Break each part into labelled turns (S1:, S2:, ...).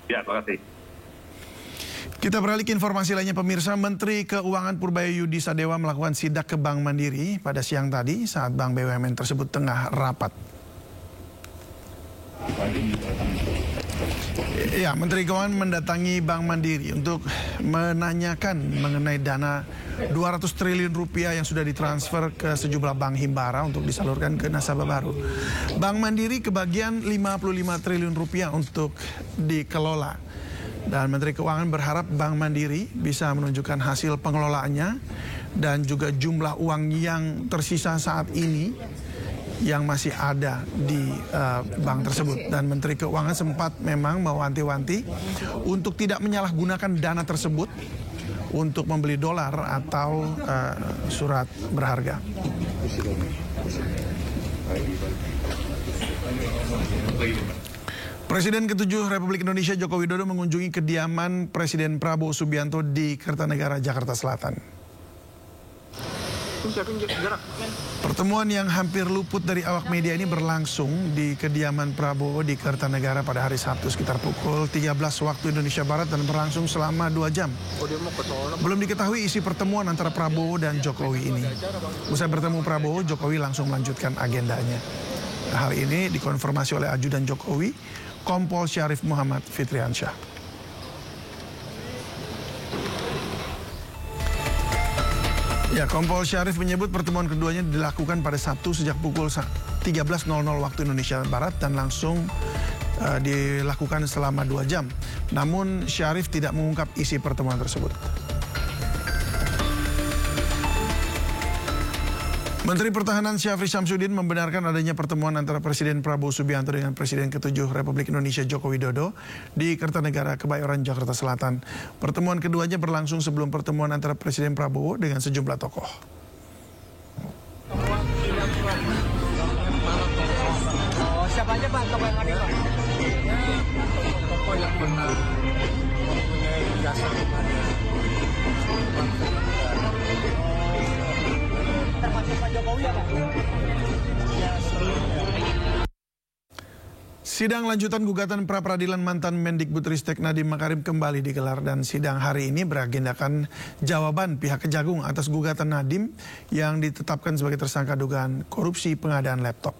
S1: Ya, terima kasih.
S2: Kita beralih ke informasi lainnya pemirsa. Menteri Keuangan Purbayayudi Sadewa melakukan sidak ke Bank Mandiri pada siang tadi saat Bank BUMN tersebut tengah rapat. Ya, Menteri Keuangan mendatangi Bank Mandiri untuk menanyakan mengenai dana 200 triliun rupiah yang sudah ditransfer ke sejumlah bank himbara untuk disalurkan ke nasabah baru. Bank Mandiri kebagian 55 triliun rupiah untuk dikelola. Dan Menteri Keuangan berharap Bank Mandiri bisa menunjukkan hasil pengelolaannya dan juga jumlah uang yang tersisa saat ini yang masih ada di bank tersebut. Dan Menteri Keuangan sempat memang mewanti-wanti untuk tidak menyalahgunakan dana tersebut untuk membeli dolar atau surat berharga. Presiden ke-7 Republik Indonesia Joko Widodo mengunjungi kediaman Presiden Prabowo Subianto di Kertanegara, Jakarta Selatan. Pertemuan yang hampir luput dari awak media ini berlangsung di kediaman Prabowo di Kertanegara pada hari Sabtu sekitar pukul 13 waktu Indonesia Barat dan berlangsung selama 2 jam. Belum diketahui isi pertemuan antara Prabowo dan Jokowi ini. Usai bertemu Prabowo, Jokowi langsung melanjutkan agendanya. Hal ini dikonfirmasi oleh ajudan Jokowi, Kompol Syarif Muhammad Fitriansyah. Ya, Kompol Syarif menyebut pertemuan keduanya dilakukan pada Sabtu sejak pukul 13.00 waktu Indonesia Barat dan langsung dilakukan selama 2 jam. Namun Syarif tidak mengungkap isi pertemuan tersebut. Menteri Pertahanan Syafri Syamsuddin membenarkan adanya pertemuan antara Presiden Prabowo Subianto dengan Presiden ke-7 Republik Indonesia Joko Widodo di Kertanegara, Kebayoran, Jakarta Selatan. Pertemuan keduanya berlangsung sebelum pertemuan antara Presiden Prabowo dengan sejumlah tokoh.
S3: Siapa aja Pak tokoh yang hadir Pak? Tokoh yang benar, mempunyai jasa kepada termasuk Pak Jokowi ya Pak?
S2: Sidang lanjutan gugatan pra-peradilan mantan Mendikbudristek Nadiem Makarim kembali digelar dan sidang hari ini beragendakan jawaban pihak Kejagung atas gugatan Nadiem yang ditetapkan sebagai tersangka dugaan korupsi pengadaan laptop.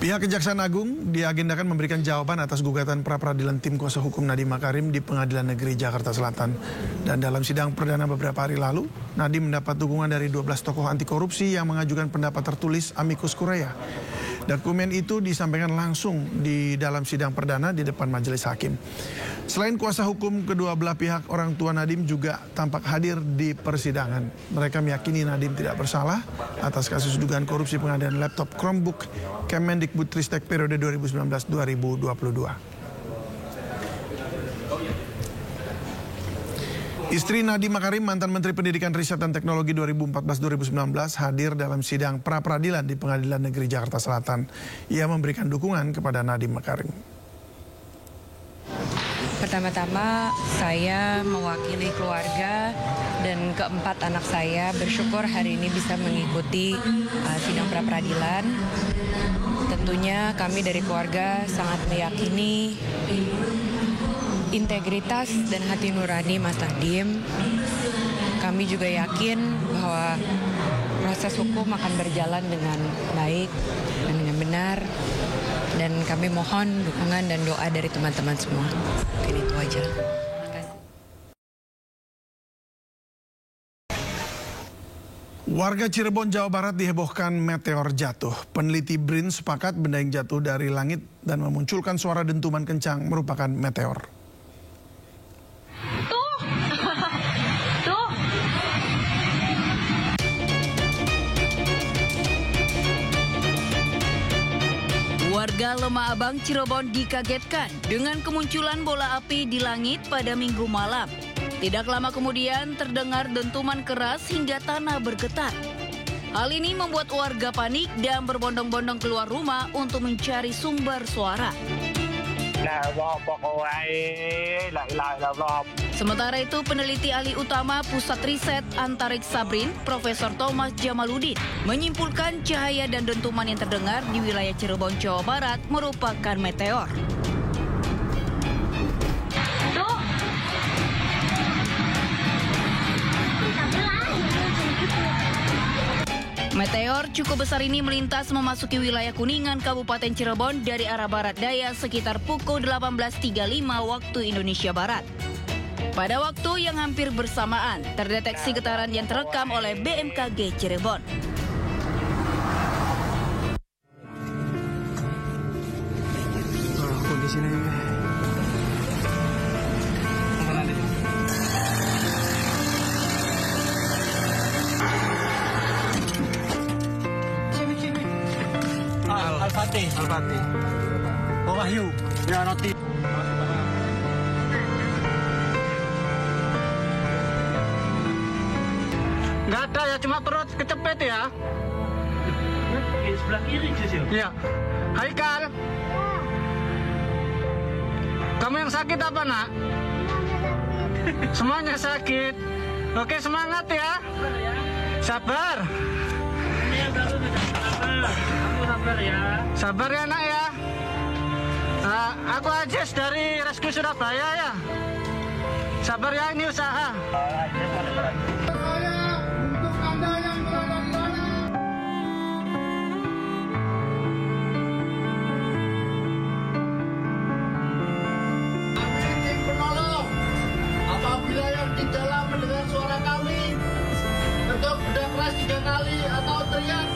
S2: Pihak Kejaksaan Agung diagendakan memberikan jawaban atas gugatan pra-peradilan tim kuasa hukum Nadiem Makarim di Pengadilan Negeri Jakarta Selatan. Dan dalam sidang perdana beberapa hari lalu, Nadiem mendapat dukungan dari 12 tokoh anti korupsi yang mengajukan pendapat tertulis amicus curiae. Dokumen itu disampaikan langsung di dalam sidang perdana di depan majelis hakim. Selain kuasa hukum kedua belah pihak, orang tua Nadiem juga tampak hadir di persidangan. Mereka meyakini Nadiem tidak bersalah atas kasus dugaan korupsi pengadaan laptop Chromebook Kemendikbudristek periode 2019-2022. Istri Nadiem Makarim, mantan Menteri Pendidikan Riset dan Teknologi 2014-2019, hadir dalam sidang pra-peradilan di Pengadilan Negeri Jakarta Selatan. Ia memberikan dukungan kepada Nadiem Makarim.
S4: Pertama-tama saya mewakili keluarga dan keempat anak saya bersyukur hari ini bisa mengikuti sidang pra-peradilan. Tentunya kami dari keluarga sangat meyakini integritas dan hati nurani Mas Nadiem. Kami juga yakin bahwa proses hukum akan berjalan dengan baik dan dengan benar. Dan kami mohon dukungan dan doa dari teman-teman semua. Mungkin itu aja.
S2: Warga Cirebon, Jawa Barat dihebohkan meteor jatuh. Peneliti BRIN sepakat benda yang jatuh dari langit dan memunculkan suara dentuman kencang merupakan meteor.
S5: Warga Lemah Abang, Cirebon dikagetkan dengan kemunculan bola api di langit pada Minggu malam. Tidak lama kemudian terdengar dentuman keras hingga tanah bergetar. Hal ini membuat warga panik dan berbondong-bondong keluar rumah untuk mencari sumber suara. Sementara itu, peneliti ahli utama Pusat Riset Antariksa BRIN, Profesor Thomas Jamaludin, menyimpulkan cahaya dan dentuman yang terdengar di wilayah Cirebon, Jawa Barat merupakan meteor. Meteor cukup besar ini melintas memasuki wilayah Kuningan, Kabupaten Cirebon dari arah barat daya sekitar pukul 18.35 waktu Indonesia Barat. Pada waktu yang hampir bersamaan, terdeteksi getaran yang terekam oleh BMKG Cirebon.
S3: Kondisinya Al-Fatih. Oh, Wahyu. Ya, roti. Nggak ada ya, cuma perut kecepet ya.
S1: Di sebelah kiri, Cecil.
S3: Iya. Haikal. Kamu yang sakit apa, Nak? Semuanya sakit. Oke, semangat ya. Sabar.
S1: Ini yang baru sabar. Kamu sabar ya.
S3: Sabar ya, Nak ya. Aku Ajis dari Rescue Surabaya ya. Sabar ya, ini usaha. Untuk Anda yang berada di sana. Kami tim penolong. Apabila yang di dalam mendengar suara kami, bentuk benda keras 3 kali atau teriak.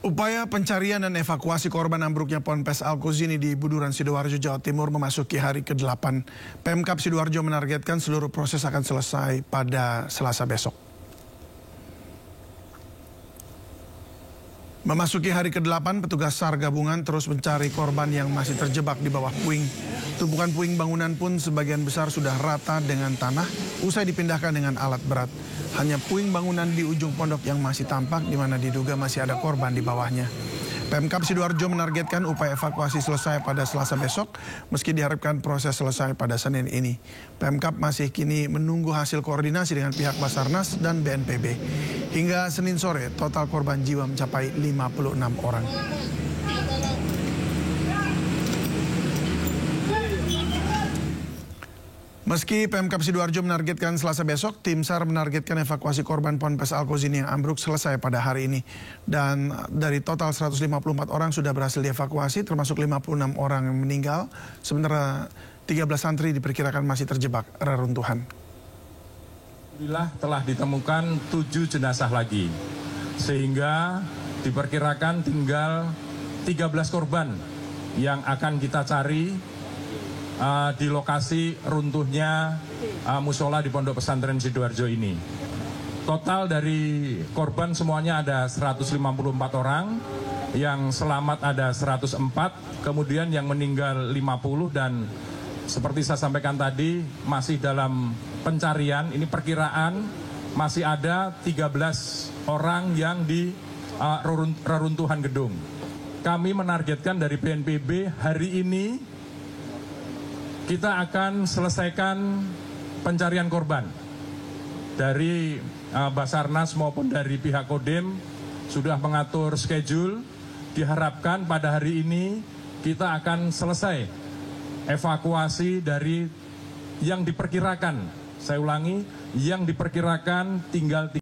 S2: Upaya pencarian dan evakuasi korban ambruknya Ponpes Al-Kozini di Buduran, Sidoarjo, Jawa Timur memasuki hari ke-8. Pemkab Sidoarjo menargetkan seluruh proses akan selesai pada Selasa besok. Memasuki hari ke-8, petugas SAR gabungan terus mencari korban yang masih terjebak di bawah puing. Tumpukan puing bangunan pun sebagian besar sudah rata dengan tanah, usai dipindahkan dengan alat berat. Hanya puing bangunan di ujung pondok yang masih tampak, di mana diduga masih ada korban di bawahnya. Pemkab Sidoarjo menargetkan upaya evakuasi selesai pada Selasa besok, meski diharapkan proses selesai pada Senin ini. Pemkab masih kini menunggu hasil koordinasi dengan pihak Basarnas dan BNPB. Hingga Senin sore, total korban jiwa mencapai 56 orang. Meski Pemkab Sidoarjo menargetkan Selasa besok, tim SAR menargetkan evakuasi korban Ponpes Al-Kozini yang ambruk selesai pada hari ini. Dan dari total 154 orang sudah berhasil dievakuasi, termasuk 56 orang yang meninggal, sementara 13 santri diperkirakan masih terjebak reruntuhan.
S6: Alhamdulillah telah ditemukan 7 jenazah lagi, sehingga diperkirakan tinggal 13 korban yang akan kita cari di lokasi runtuhnya musola di Pondok Pesantren Sidoarjo ini. Total dari korban semuanya ada 154 orang, yang selamat ada 104, kemudian yang meninggal 50, dan seperti saya sampaikan tadi masih dalam pencarian. Ini perkiraan masih ada 13 orang yang di reruntuhan gedung. Kami menargetkan dari BNPB hari ini kita akan selesaikan pencarian korban. Dari Basarnas maupun dari pihak Kodim sudah mengatur schedule. Diharapkan pada hari ini kita akan selesai evakuasi dari yang diperkirakan, saya ulangi, yang diperkirakan tinggal